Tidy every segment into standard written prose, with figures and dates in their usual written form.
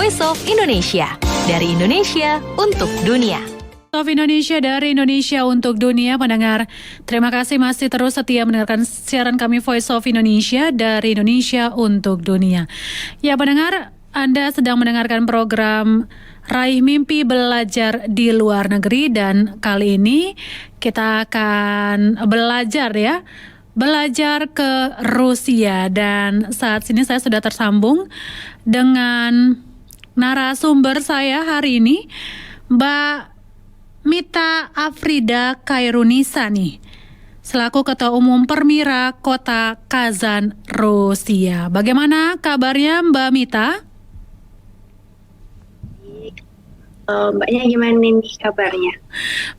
Voice of Indonesia. Dari Indonesia untuk dunia. Of Indonesia dari Indonesia untuk dunia, pendengar. Terima kasih masih terus setia mendengarkan siaran kami Voice of Indonesia dari Indonesia untuk dunia. Ya pendengar, Anda sedang mendengarkan program Raih Mimpi Belajar di Luar Negeri, dan kali ini kita akan belajar ke Rusia. Dan saat ini saya sudah tersambung dengan narasumber saya hari ini, Mbak Mita Afrida Khairunisa nih, selaku Ketua Umum Permira Kota Kazan, Rusia. Bagaimana kabarnya Mbak Mita? Mbaknya gimana nih kabarnya?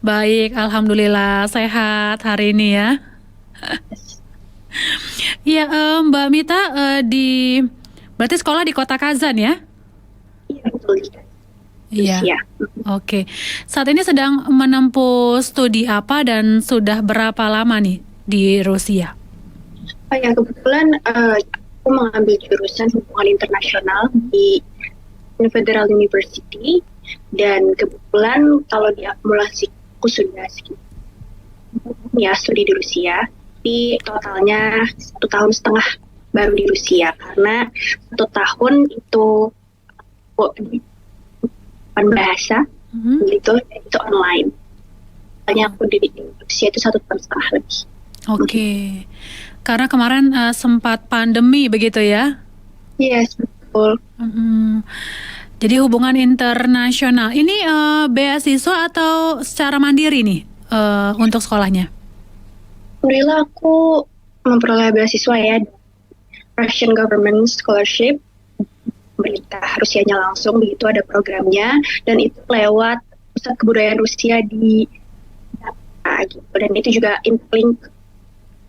Baik, alhamdulillah sehat hari ini ya. Ya, Mbak Mita berarti sekolah di Kota Kazan ya? Iya betul. Iya. Oke. Saat ini sedang menempuh studi apa dan sudah berapa lama nih di Rusia? Oh ya, kebetulan aku mengambil jurusan hubungan internasional di Federal University, dan kebetulan kalau di akumulasi aku sudah studi di Rusia. Di totalnya 1,5 tahun baru di Rusia, karena 1 tahun itu bahasa gitu, itu online. Hanya aku di Rusia itu 1,5 tahun lebih. Oke. Karena kemarin sempat pandemi begitu ya? Yes, betul. Jadi hubungan internasional ini beasiswa atau secara mandiri nih untuk sekolahnya? Alhamdulillah aku memperoleh beasiswa ya, Russian Government Scholarship, pemerintah Rusianya langsung, begitu ada programnya, dan itu lewat Pusat Kebudayaan Rusia di Jakarta gitu, dan itu juga interlink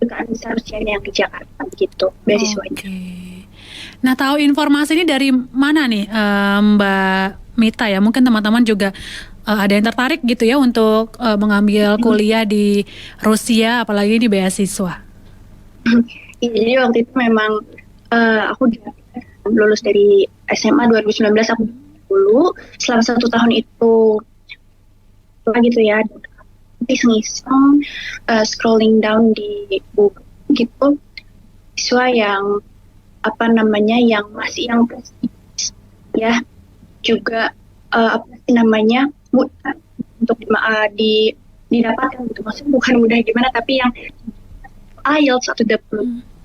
Kedutaan Besar Rusia yang di Jakarta gitu beasiswanya. Okay. Nah, tahu informasi ini dari mana nih Mbak Mita ya? Mungkin teman-teman juga ada yang tertarik gitu ya untuk mengambil kuliah di Rusia, apalagi di beasiswa. Jadi waktu itu memang aku lulus dari SMA 2019, aku dulu selama 1 tahun itu gitu ya, iseng-iseng scrolling down di Google gitu, siswa yang yang masih yang prestisius ya, juga mudah untuk didapatkan gitu, maksudnya bukan mudah gimana, tapi yang IELTS atau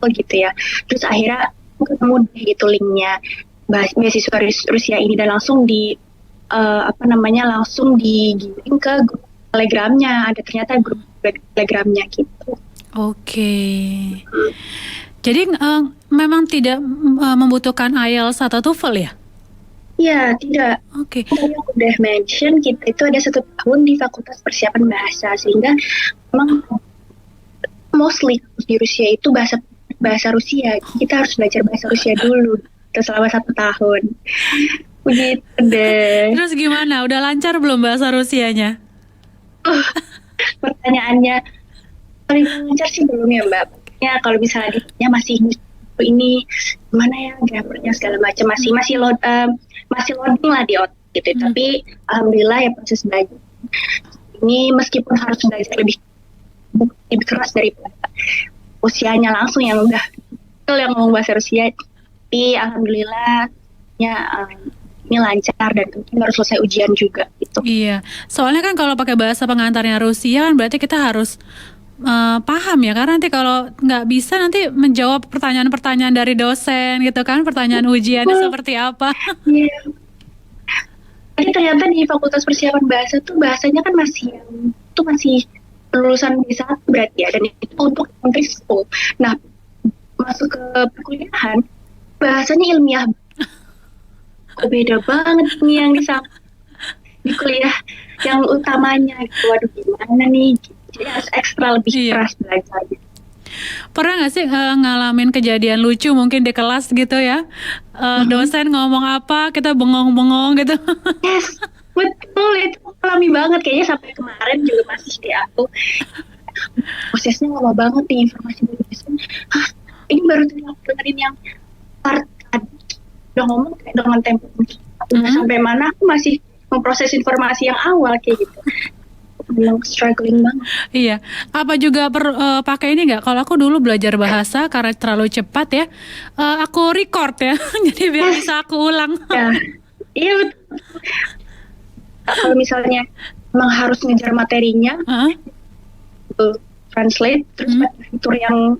gitu ya. Terus akhirnya ketemu gitu linknya beasiswa Rusia ini, dan langsung langsung digiring ke grup Telegramnya. Ada ternyata grup Telegramnya gitu. Oke. Jadi memang tidak membutuhkan IELTS atau TOEFL ya? Iya, tidak. Oke. Tadi aku udah mention, kita itu ada 1 tahun di Fakultas Persiapan Bahasa, sehingga memang mostly di Rusia itu bahasa Rusia. Kita harus belajar bahasa Rusia dulu selama 1 tahun. Begitu deh. Terus gimana? Udah lancar belum bahasa Rusianya? Pertanyaannya paling lancar sih belum ya Mbak. Ya kalau misalnya ditanya masih ini gimana ya grammarnya segala macam, masih loading lah di otak gitu. Tapi alhamdulillah ya proses belajar ini, meskipun harus belajar lebih keras daripada usianya langsung yang udah yang ngomong bahasa Rusia, tapi alhamdulillah ya ini lancar, dan mungkin baru selesai ujian juga gitu. Iya, soalnya kan kalau pakai bahasa pengantarnya Rusia kan berarti kita harus paham ya, karena nanti kalau nggak bisa nanti menjawab pertanyaan-pertanyaan dari dosen gitu kan, pertanyaan ujiannya seperti apa. Iya. Jadi ternyata di Fakultas Persiapan Bahasa tuh bahasanya kan masih lulusan D1 berarti ya, dan itu untuk entry school. Nah, masuk ke perkuliahan bahasanya ilmiah. Beda banget nih yang di kuliah yang utamanya gitu. Waduh gimana nih? Jadi harus ekstra lebih keras belajar gitu. Pernah nggak sih ngalamin kejadian lucu mungkin di kelas gitu ya? Dosen ngomong apa, kita bengong-bengong gitu. Yes, betul, itu alami banget. Kayaknya sampai kemarin juga masih di aku. Prosesnya lama banget nih informasi dari dosen. Ini baru tadi aku dengerin yang part tadi. Udah ngomong kayak dengan tempo Nah, sampai mana aku masih memproses informasi yang awal kayak gitu. Memang struggling banget. Iya. Apa juga pakai ini nggak? Kalau aku dulu belajar bahasa karena terlalu cepat ya, aku record ya, jadi biar bisa aku ulang. Ya, iya betul. Kalau misalnya memang harus ngejar materinya, translate terus fitur yang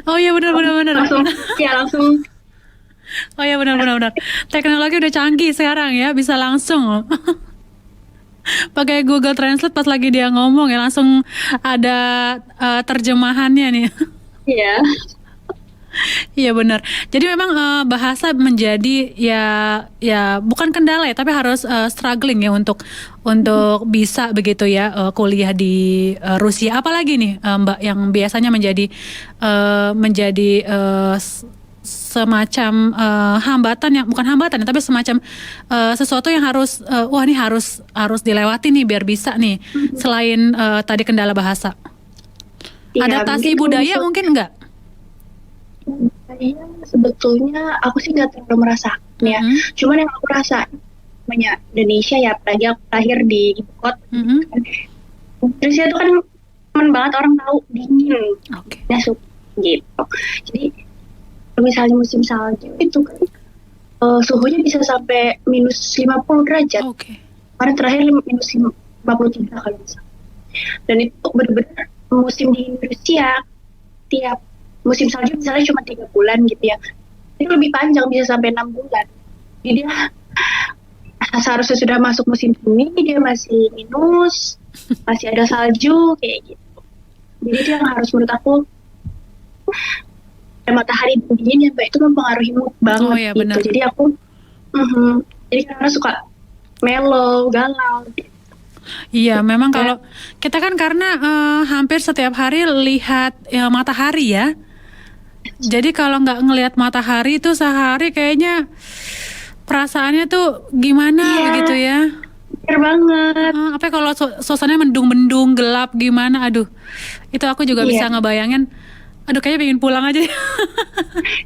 Oh iya benar. langsung Oh iya benar. Teknologi udah canggih sekarang ya, bisa langsung pakai Google Translate pas lagi dia ngomong ya langsung ada terjemahannya nih. Iya. Iya benar. Jadi memang bahasa menjadi ya bukan kendala ya, tapi harus struggling ya untuk bisa begitu ya kuliah di Rusia. Apalagi nih Mbak yang biasanya menjadi semacam hambatan, yang bukan hambatan tapi semacam sesuatu yang harus wah ini harus dilewati nih biar bisa nih, selain tadi kendala bahasa. Iya, Adaptasi budaya mungkin enggak? Iya, sebetulnya aku sih nggak terlalu merasakan ya. Cuman yang aku rasa namanya Indonesia ya, apalagi aku lahir di ibu kota. Terus itu kan teman banget orang tahu dingin, ya gitu. Jadi kalau misalnya musim salju itu kan suhunya bisa sampai minus 50 derajat. Kemarin terakhir minus 53 kalau misalnya. Dan itu benar-benar musim dingin Rusia, tiap musim salju misalnya cuma 3 bulan gitu ya, itu lebih panjang, bisa sampai 6 bulan. Jadi dia seharusnya sudah masuk musim dingin, dia masih minus, masih ada salju kayak gitu. Jadi itu yang harus menurut aku, matahari dingin ya Mbak, itu mempengaruhi mood banget gitu. Benar. Jadi aku jadi karena suka mellow, galau gitu. Iya, memang kalau kita kan karena hampir setiap hari lihat matahari ya. Jadi kalau nggak ngelihat matahari itu sehari kayaknya perasaannya tuh gimana begitu ya? Bener banget. Apa kalau suasananya mendung-mendung, gelap gimana? Aduh, itu aku juga bisa ngebayangin. Aduh, kayaknya pengen pulang aja.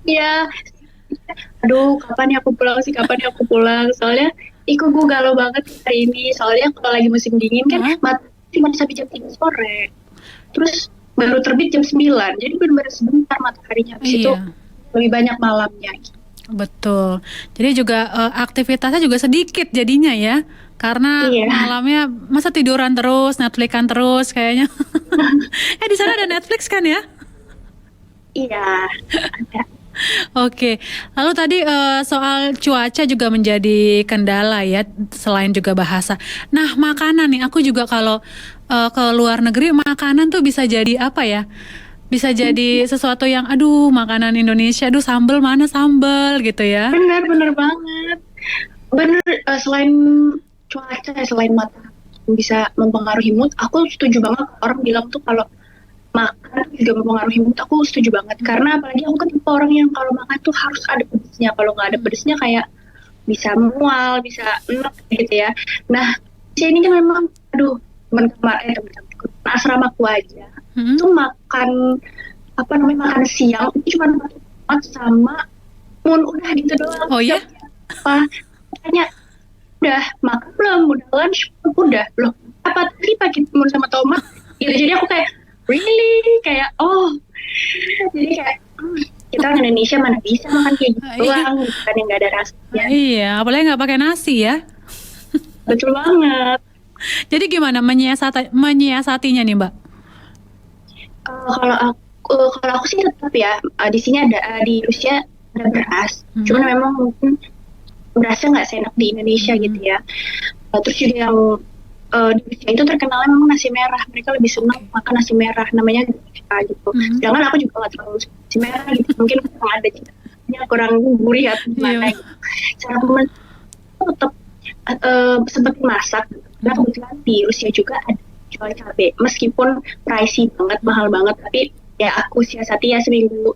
Iya. Aduh, kapan ya aku pulang? Soalnya gue galau banget hari ini. Soalnya kalau lagi musim dingin kan cuma sampai jam 3 sore. Terus baru terbit jam 9. Jadi benar-benar sebentar mataharinya. Habis itu lebih banyak malamnya. Betul. Jadi juga aktivitasnya juga sedikit jadinya ya. Karena malamnya masa tiduran terus, Netflix-an terus kayaknya. Di sana ada Netflix kan ya? Iya, ada. Oke, lalu tadi soal cuaca juga menjadi kendala ya, selain juga bahasa. Nah, makanan nih, aku juga kalau ke luar negeri, makanan tuh bisa jadi apa ya? Bisa jadi sesuatu yang, aduh makanan Indonesia, aduh sambal mana sambal gitu ya? Bener banget. Bener, selain cuaca, selain matahari bisa mempengaruhi mood, aku setuju banget orang bilang tuh kalau makan juga mempengaruhi mood. Aku setuju banget karena apalagi aku kan tipe orang yang kalau makan tuh harus ada pedesnya. Kalau nggak ada pedesnya kayak bisa mual, bisa enak gitu ya. Nah, ini kan memang teman asramaku aja itu makan makan siang itu cuma tomat sama udah gitu doang. Oh ya? Tanya udah makan belum, udah lunch udah belum, apa tadi pakai sama tomat gitu. Jadi aku kayak really kayak jadi kayak kita orang Indonesia mana bisa makan kayak gitu doang gitu kan, yang nggak ada rasanya. Iya, apalagi nggak pakai nasi ya. Betul banget. Jadi gimana menyiasatinya nih Mbak? Kalau aku sih tetap ya di sini ada di Rusia ada beras, cuman memang mungkin berasnya nggak seenak di Indonesia gitu ya. Terus juga yang di Rusia itu terkenal memang nasi merah, mereka lebih senang makan nasi merah, namanya gitu. Sedangkan aku juga nggak terlalu suka nasi merah gitu, mungkin kurang ada kurang gurih atau gimana gitu. Cara tetap seperti masak. Nah kebetulan di Rusia juga ada jual cabai, meskipun pricey banget, mahal banget, tapi ya aku siasati ya seminggu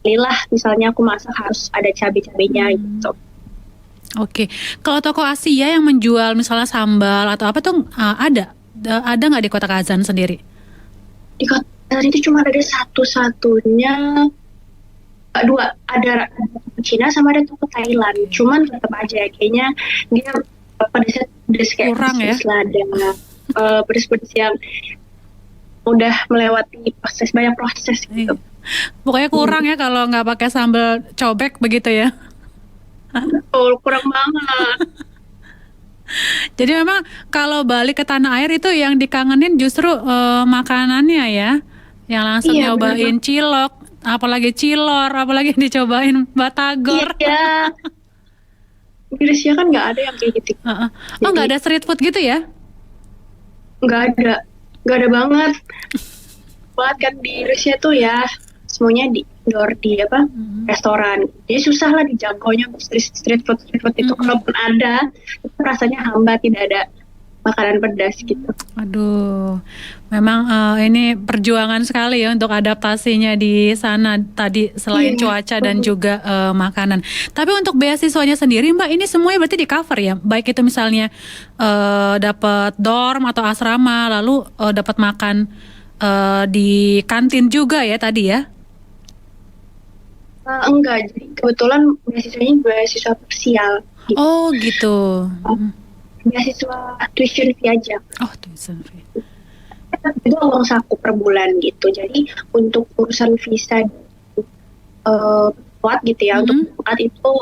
lah misalnya aku masak harus ada cabai-cabainya gitu. Oke, kalau toko Asia yang menjual misalnya sambal atau apa tuh ada nggak di kota Kazan sendiri? Di kota Kazan itu cuma ada satu-satunya dua, ada toko Cina sama ada toko Thailand. Cuman tetap aja kayaknya dia pedes kayak Kurang ya? pedes lada, pedes-pedes yang udah melewati banyak proses gitu. Pokoknya kurang ya kalau nggak pakai sambal cobek begitu ya. Betul, kurang banget. Jadi memang kalau balik ke tanah air itu yang dikangenin justru makanannya ya. Yang langsung Iya, nyobain cilok, apalagi cilor, apalagi dicobain batagor. Iya, di Rusia kan nggak ada yang kayak gitu. Oh, nggak ada street food gitu ya? Nggak ada banget. Buat kan di Rusia tuh ya semuanya di indoor di restoran. Jadi susah lah dijangkaunya street food itu. Kalaupun ada, itu rasanya hambar, tidak ada makanan pedas gitu. Aduh, memang ini perjuangan sekali ya untuk adaptasinya di sana tadi selain cuaca dan juga makanan. Tapi untuk beasiswanya sendiri Mbak, ini semuanya berarti di cover ya? Baik itu misalnya dapat dorm atau asrama, lalu dapat makan di kantin juga ya tadi ya? Enggak, jadi kebetulan beasiswanya beasiswa parsial. Gitu. Oh gitu. Beasiswa tuition fee aja. Oh tuition fee. Itu uang saku per bulan gitu. Jadi untuk urusan visa buat gitu ya, untuk buat itu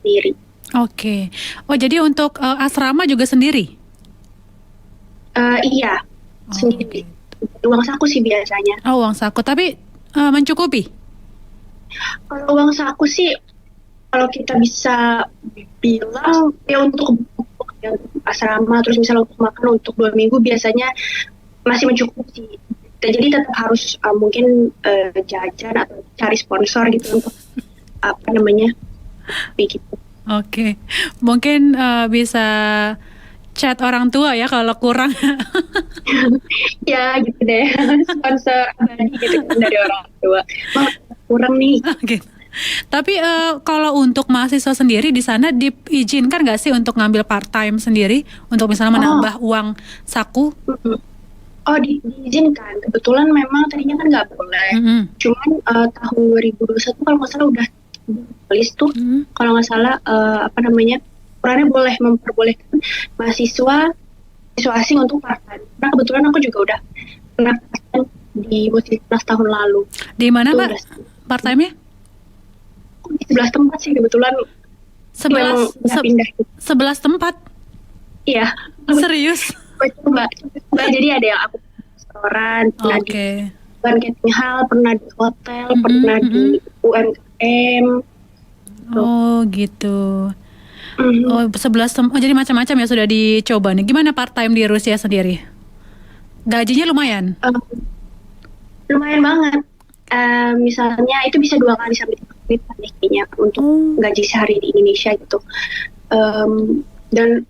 sendiri. Oke. Oh jadi untuk asrama juga sendiri? Iya, sendiri. Uang saku sih biasanya. Oh uang saku, tapi mencukupi? Kalau uang saku sih, kalau kita bisa bilang ya untuk asrama, terus misalnya untuk makan untuk 2 minggu biasanya masih mencukupi. Jadi tetap harus mungkin jajan atau cari sponsor gitu untuk begitu. Oke, mungkin bisa chat orang tua ya kalau kurang. Ya gitu deh, sponsor abadi gitu kan dari orang tua. Kurang nih. Oke. Tapi kalau untuk mahasiswa sendiri di sana diizinkan nggak sih untuk ngambil part time sendiri untuk misalnya menambah uang saku? Oh diizinkan. Kebetulan memang tadinya kan nggak boleh. Cuman tahun 2021 kalau nggak salah udah tulis tuh. Kalau nggak salah ukurannya boleh memperbolehkan mahasiswa asing untuk part time. Nah kebetulan aku juga udah pernah di Muslimnas tahun lalu. Di mana Mbak part time-nya? Di 11 tempat sih kebetulan. 11 tempat? Iya. Serius? Coba. Jadi ada yang aku restoran, pernah di banqueting hall, pernah di hotel, pernah di UMKM. Oh gitu. Oh 11 tempat. Oh jadi macam-macam ya sudah dicoba nih. Gimana part time di Rusia sendiri? Gajinya lumayan? Lumayan banget. Misalnya itu bisa 2 kali sampai 3 kali kayaknya untuk gaji sehari di Indonesia gitu. Dan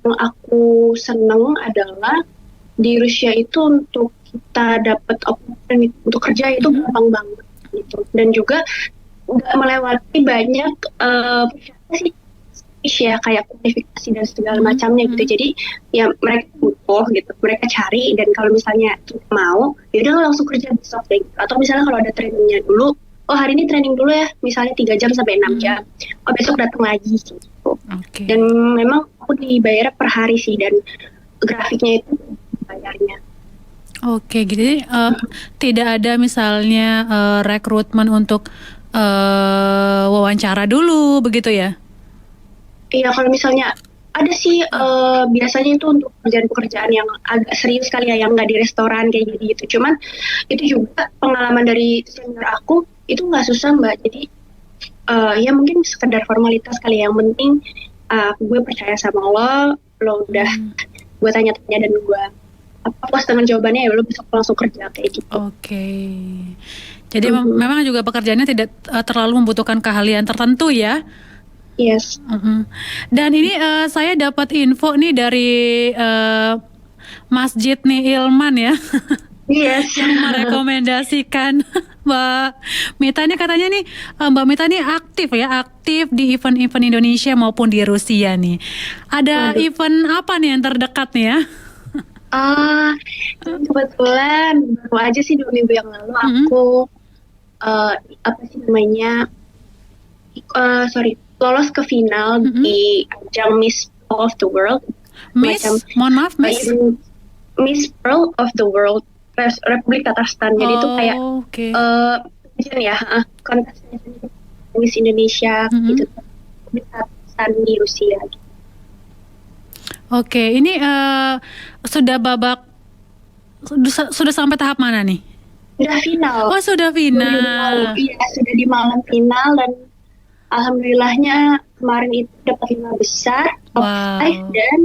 yang aku seneng adalah di Rusia itu untuk kita dapat opportunity untuk kerja itu gampang banget gitu. Dan juga nggak melewati banyak ya kayak kualifikasi dan segala macamnya gitu. Jadi ya mereka butuh gitu, mereka cari, dan kalau misalnya kita mau, ya udah langsung kerja besok deh. Atau misalnya kalau ada trainingnya dulu, oh hari ini training dulu ya, misalnya 3 jam sampai 6 jam. Oh besok datang lagi gitu. Dan memang aku dibayar per hari sih, dan grafiknya itu bayarnya. Oke, jadi tidak ada misalnya rekrutmen untuk wawancara dulu begitu ya? Iya, kalau misalnya ada sih biasanya itu untuk pekerjaan yang agak serius kali ya, yang nggak di restoran kayak gitu. Cuman itu juga pengalaman dari senior aku itu nggak susah Mbak. Jadi ya mungkin sekedar formalitas kali ya. Yang penting gue percaya sama lo udah gue tanya-tanya dan gue puas dengan jawabannya, ya lo besok langsung kerja kayak gitu. Oke. Jadi memang juga pekerjaannya tidak terlalu membutuhkan keahlian tertentu ya? Yes. Dan ini saya dapat info nih dari Masjid nih Ilman ya. Yes. Yang merekomendasikan Mbak Mita ini, katanya nih Mbak Mita ini aktif di event-event Indonesia maupun di Rusia nih. Ada event apa nih yang terdekat nih ya? Kebetulan baru aja sih 2 minggu yang lalu aku apa sih namanya, lolos ke final di ajang Miss Pearl of the World. Miss, mohon maaf, Miss. Miss Pearl of the World Republik Tatarstan. Jadi itu kayak kontes Miss Indonesia gitu. Republik Tatarstan di Rusia. Gitu. Oke, ini sudah sampai tahap mana nih? Sudah final. Oh, sudah final. Iya, sudah di malam final dan alhamdulillahnya kemarin itu dapat 5 besar, top 5 dan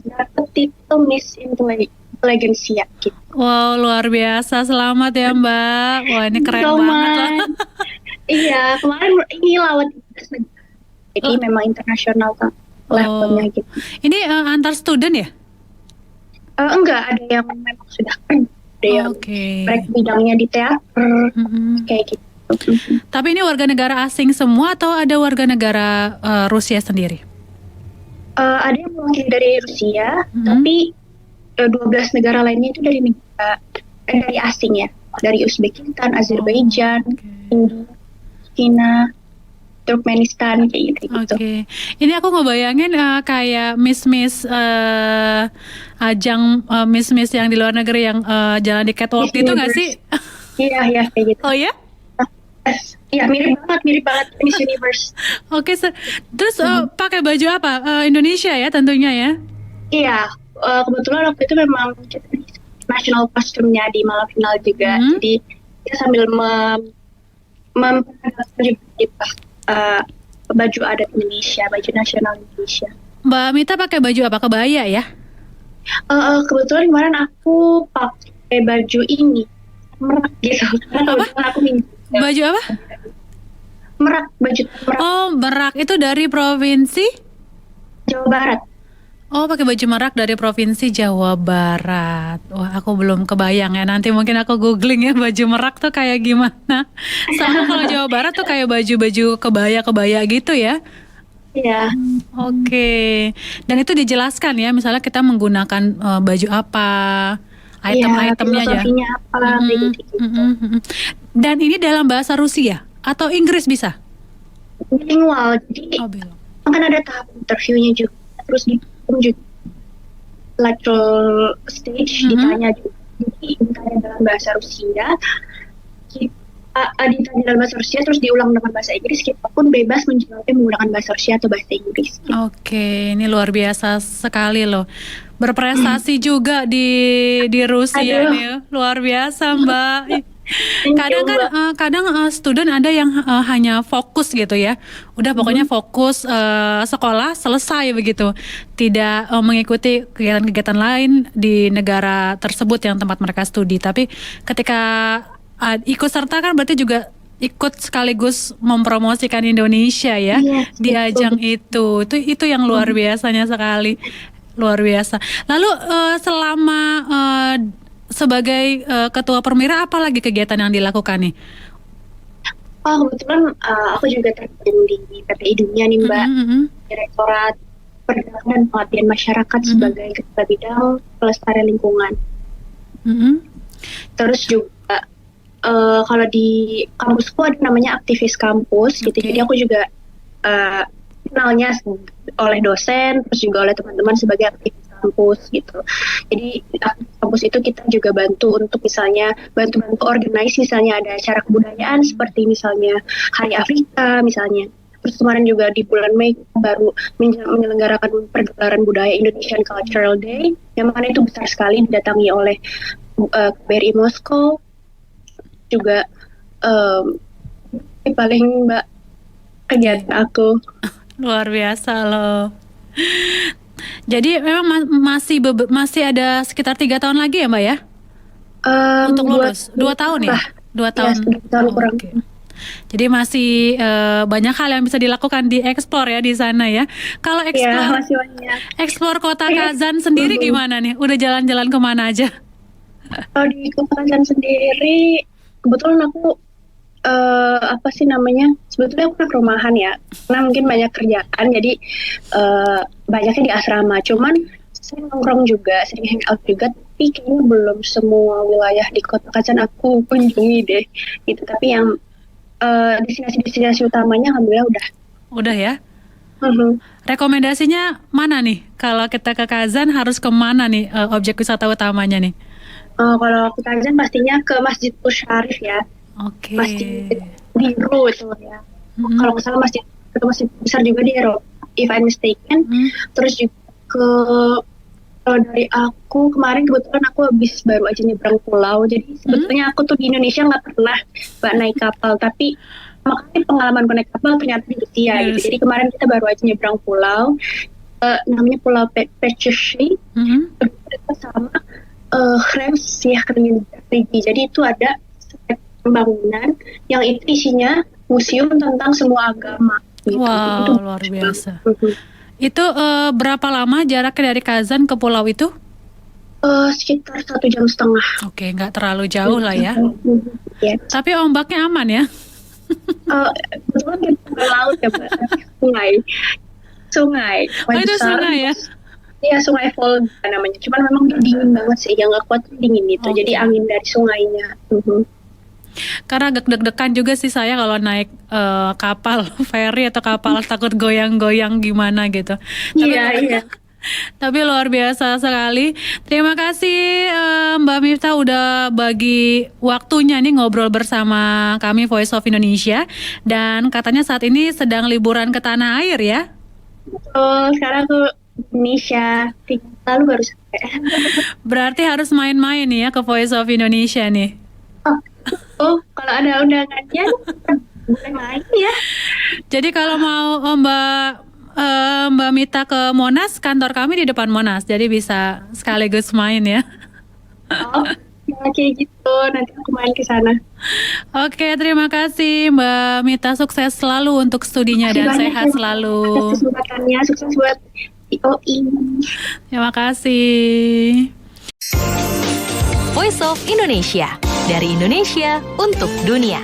dapat titel Miss Intelligentsia gitu. Wow, luar biasa. Selamat ya, Mbak. Wah, ini keren banget loh. Iya, kemarin ini lawan jadi memang internasional kan levelnya gitu. Ini antar student ya? Enggak, ada yang memang sudah ada yang mereka bidangnya di teater kayak gitu. Tapi ini warga negara asing semua atau ada warga negara Rusia sendiri? Ada yang mewakili dari Rusia, tapi 12 negara lainnya itu dari asing ya, dari Uzbekistan, Azerbaijan, India, China, Turkmenistan kayak gitu. Oke. Ini aku ngebayangin kayak miss ajang miss yang di luar negeri yang jalan di catwalk gitu nggak sih? Iya kayak gitu. Oh ya? Iya mirip banget Miss Universe. Oke, terus pakai baju apa? Indonesia ya tentunya ya? Iya, kebetulan waktu itu memang kita national costume-nya di malam final juga. Jadi kita sambil memperkenalkan juga baju adat Indonesia, baju nasional Indonesia. Mbak Mita pakai baju apa? Kebaya ya? Kebetulan kemarin aku pakai baju ini merak gitu. Apa? Aku minta. Baju apa? Merak, baju merak. Oh, merak itu dari provinsi Jawa Barat. Oh, pakai baju merak dari provinsi Jawa Barat. Wah, aku belum kebayang ya. Nanti mungkin aku googling ya baju merak tuh kayak gimana. Sama kalau Jawa Barat tuh kayak baju-baju kebaya gitu ya. Iya. Oke. Dan itu dijelaskan ya, misalnya kita menggunakan baju apa, item-itemnya aja. Apa, gitu. Dan ini dalam bahasa Rusia atau Inggris bisa? Bilingual. Jadi kan ada tahap interviewnya juga. Terus juga electoral stage ditanya juga. Jadi ditanya dalam bahasa Rusia. Ditanya dalam bahasa Rusia terus diulang dengan bahasa Inggris, kita pun bebas menjawabnya menggunakan bahasa Rusia atau bahasa Inggris. Gitu. Oke, ini luar biasa sekali loh. Berprestasi juga di Rusia nih, luar biasa Mbak. Kadang student ada yang hanya fokus gitu ya, udah pokoknya fokus sekolah selesai begitu, tidak mengikuti kegiatan-kegiatan lain di negara tersebut yang tempat mereka studi. Tapi ketika ikut serta kan berarti juga ikut sekaligus mempromosikan Indonesia ya, di ajang itu yang luar biasanya sekali, luar biasa. Lalu selama sebagai ketua Permira, apa lagi kegiatan yang dilakukan nih? Kebetulan aku juga terjun di PPI Dunia nih Mbak, Direktorat Perdagangan dan Pengabdian Masyarakat sebagai ketua bidang pelestarian lingkungan. Terus juga kalau di kampusku ada namanya aktivis kampus gitu, jadi aku juga kenalnya oleh dosen, terus juga oleh teman-teman sebagai aktivis kampus gitu. Jadi di kampus itu kita juga bantu untuk misalnya bantu organize, misalnya ada acara kebudayaan seperti misalnya Hari Afrika misalnya. Terus kemarin juga di bulan Mei baru menyelenggarakan pergelaran budaya Indonesian Cultural Day, yang mana itu besar sekali didatangi oleh KBRI Moskow juga. Paling Mbak kegiatan aku luar biasa loh. Jadi memang masih ada sekitar 3 tahun lagi ya Mbak ya? Untuk lulus 2 tahun ya? 2 tahun. Ya, 2 tahun kurang. Okay. Jadi masih banyak hal yang bisa dilakukan di explore ya di sana ya. Kalau explore kota Kazan sendiri gimana nih? Udah jalan-jalan kemana aja? Kalau di kota Kazan sendiri kebetulan aku sebetulnya aku anak rumahan ya, karena mungkin banyak kerjaan, jadi banyaknya di asrama. Cuman saya nongkrong juga, sering hangout juga tapi kayaknya belum semua wilayah di Kota Kazan aku kunjungi deh. Gitu. Tapi yang destinasi-destinasi utamanya alhamdulillah udah. Udah ya? Mhm. Rekomendasinya mana nih? Kalau kita ke Kazan harus kemana nih objek wisata utamanya nih? Kalau ke Kazan pastinya ke Masjid Syarif ya. Oke. Masjid biru itu ya. Mhm. Kalau nggak salah masjid besar juga di Eropa, if I'm mistaken. Terus juga ke kalau dari aku kemarin kebetulan aku baru aja nyebrang pulau. Jadi sebetulnya aku tuh di Indonesia nggak pernah naik kapal, tapi makanya pengalaman naik kapal ternyata di Rusia gitu. Jadi kemarin kita baru aja nyebrang pulau, namanya Pulau Pechersky. Kita sama Krems ya Kremlin. Jadi itu ada pembangunan yang itu isinya museum tentang semua agama. Gitu. Wow, itu luar biasa. Itu berapa lama jaraknya dari Kazan ke pulau itu? Sekitar 1,5 jam. Oke, nggak terlalu jauh lah ya. Ya. Tapi ombaknya aman ya? Kebetulan di laut ya, Mbak. Sungai. Oh, itu sungai ya? Iya, Sungai Volga namanya. Cuman memang dingin banget sih, yang nggak kuat dingin itu. Okay. Jadi angin dari sungainya. Karena agak deg-degan juga sih saya kalau naik kapal ferry atau kapal takut goyang-goyang gimana gitu. Iya. Tapi luar biasa sekali. Terima kasih Mbak Miftah udah bagi waktunya nih ngobrol bersama kami Voice of Indonesia. Dan katanya saat ini sedang liburan ke tanah air ya? Sekarang ke Indonesia, lalu baru sampai. Berarti harus main-main nih ya ke Voice of Indonesia nih. Kalau ada undangannya boleh main ya. Jadi kalau mau Mbak Mita ke Monas, kantor kami di depan Monas, jadi bisa sekaligus main ya. Kayak gitu, nanti aku main ke sana. Oke, terima kasih Mbak Mita, sukses selalu untuk studinya dan sehat selalu. Atas kesempatannya, sukses buat IOI. Terima kasih. Voice of Indonesia, dari Indonesia untuk dunia.